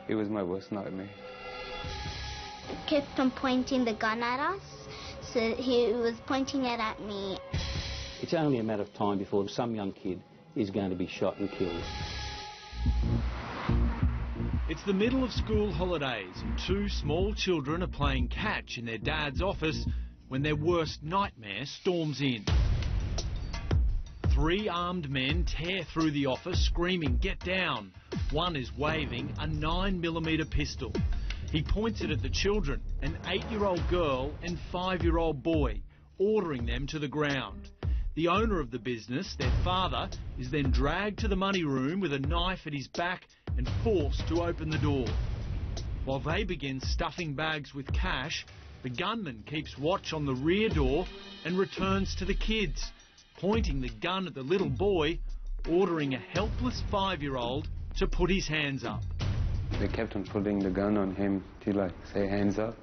It was my worst nightmare. He kept on pointing the gun at us, so he was pointing it at me. It's only a matter of time before some young kid is going to be shot and killed. It's the middle of school holidays and two small children are playing catch in their dad's office when their worst nightmare storms in. Three armed men tear through the office screaming, "Get down!" One is waving a 9mm pistol. He points it at the children, an 8-year-old girl and 5-year-old boy, ordering them to the ground. The owner of the business, their father, is then dragged to the money room with a knife at his back and forced to open the door. While they begin stuffing bags with cash, the gunman keeps watch on the rear door and returns to the kids, pointing the gun at the little boy, ordering a helpless 5-year-old to put his hands up. They kept on putting the gun on him to say hands up.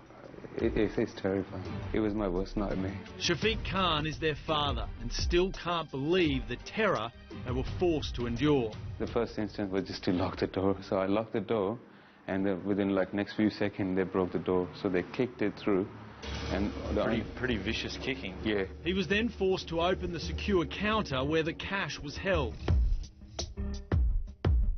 It's terrifying. It was my worst nightmare. Shafiq Khan is their father and still can't believe the terror they were forced to endure. The first instinct was just to lock the door. So I locked the door, and within next few seconds they broke the door. So they kicked it through. And pretty vicious kicking. Yeah. He was then forced to open the secure counter where the cash was held.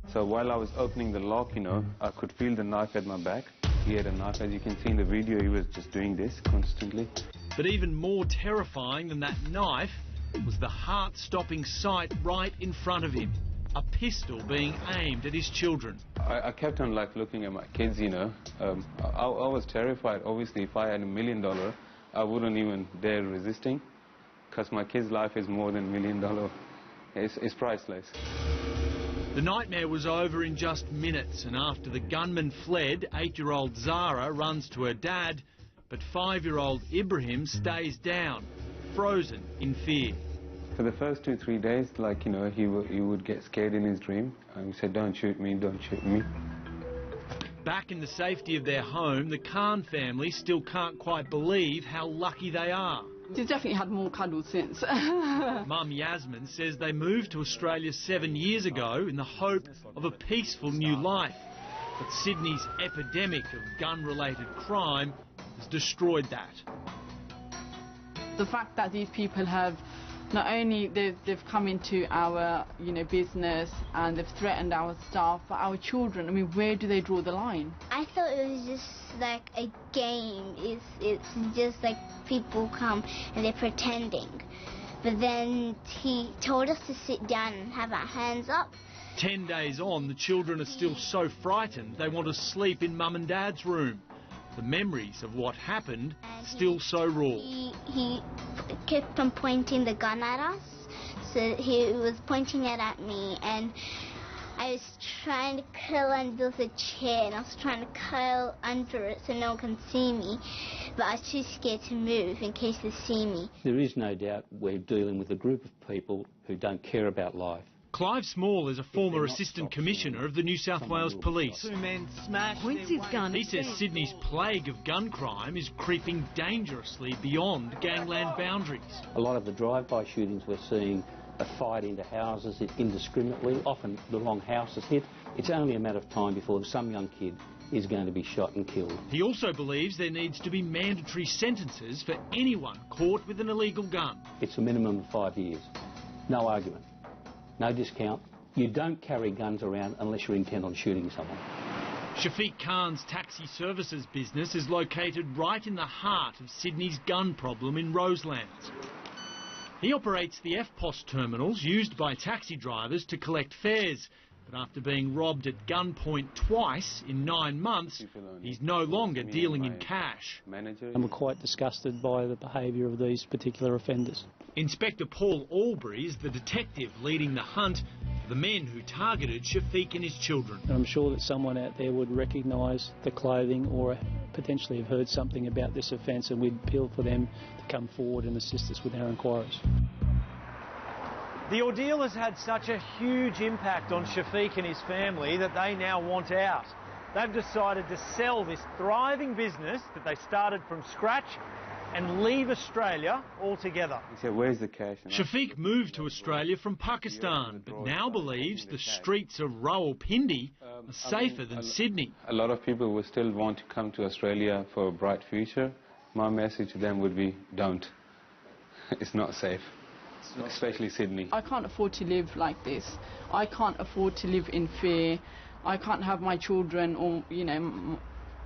So while I was opening the lock, I could feel the knife at my back. He had a knife, as you can see in the video, he was just doing this constantly. But even more terrifying than that knife was the heart-stopping sight right in front of him, a pistol being aimed at his children. I kept on looking at my kids, I was terrified. Obviously, if I had $1 million, I wouldn't even dare resisting, because my kid's life is more than $1 million. It's priceless. The nightmare was over in just minutes, and after the gunman fled, 8-year-old Zara runs to her dad, but 5-year-old Ibrahim stays down, frozen in fear. For the first 2-3 days, he would get scared in his dream, and he said, "Don't shoot me, don't shoot me." Back in the safety of their home, the Khan family still can't quite believe how lucky they are. He's definitely had more cuddles since. Mum Yasmin says they moved to Australia 7 years ago in the hope of a peaceful new life. But Sydney's epidemic of gun-related crime has destroyed that. The fact that these people have not only they've come into our business and they've threatened our staff, but our children. I mean, where do they draw the line? I thought it was just like a game. It's just like people come and they're pretending. But then he told us to sit down and have our hands up. 10 days on, the children are still so frightened they want to sleep in Mum and Dad's room. The memories of what happened still so raw. He kept on pointing the gun at us, so he was pointing it at me, and I was trying to curl under the chair, and I was trying to curl under it so no one can see me, but I was too scared to move in case they see me. There is no doubt we're dealing with a group of people who don't care about life. Clive Small is a former Assistant Commissioner of the New South Wales Police. Two men smashed He says Sydney's plague of gun crime is creeping dangerously beyond gangland boundaries. A lot of the drive-by shootings we're seeing are fired into houses indiscriminately. Often the wrong house is hit. It's only a matter of time before some young kid is going to be shot and killed. He also believes there needs to be mandatory sentences for anyone caught with an illegal gun. It's a minimum of 5 years. No argument. No discount. You don't carry guns around unless you're intent on shooting someone. Shafiq Khan's taxi services business is located right in the heart of Sydney's gun problem in Roselands. He operates the FPOS terminals used by taxi drivers to collect fares. But after being robbed at gunpoint twice in 9 months, he's no longer dealing in cash. And we're quite disgusted by the behaviour of these particular offenders. Inspector Paul Albury is the detective leading the hunt for the men who targeted Shafiq and his children. And I'm sure that someone out there would recognise the clothing or potentially have heard something about this offence, and we'd appeal for them to come forward and assist us with our inquiries. The ordeal has had such a huge impact on Shafiq and his family that they now want out. They've decided to sell this thriving business that they started from scratch and leave Australia altogether. He said, where's the cash? And Shafiq moved to Australia from Pakistan, but now believes the streets of Rawalpindi are safer than Sydney. A lot of people will still want to come to Australia for a bright future. My message to them would be, don't. It's not safe, especially Sydney. I can't afford to live like this. I can't afford to live in fear. I can't have my children or, you know,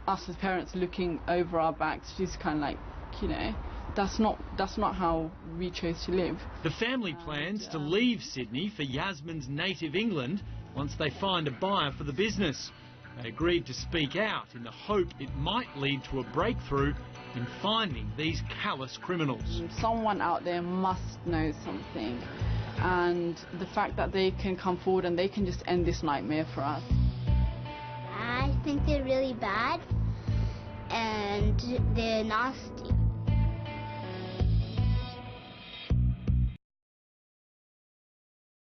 us as parents looking over our backs, just kind of like, you know, that's not how we chose to live. The family plans to leave Sydney for Yasmin's native England once they find a buyer for the business. They agreed to speak out in the hope it might lead to a breakthrough in finding these callous criminals. Someone out there must know something, and the fact that they can come forward and they can just end this nightmare for us. I think they're really bad and they're nasty.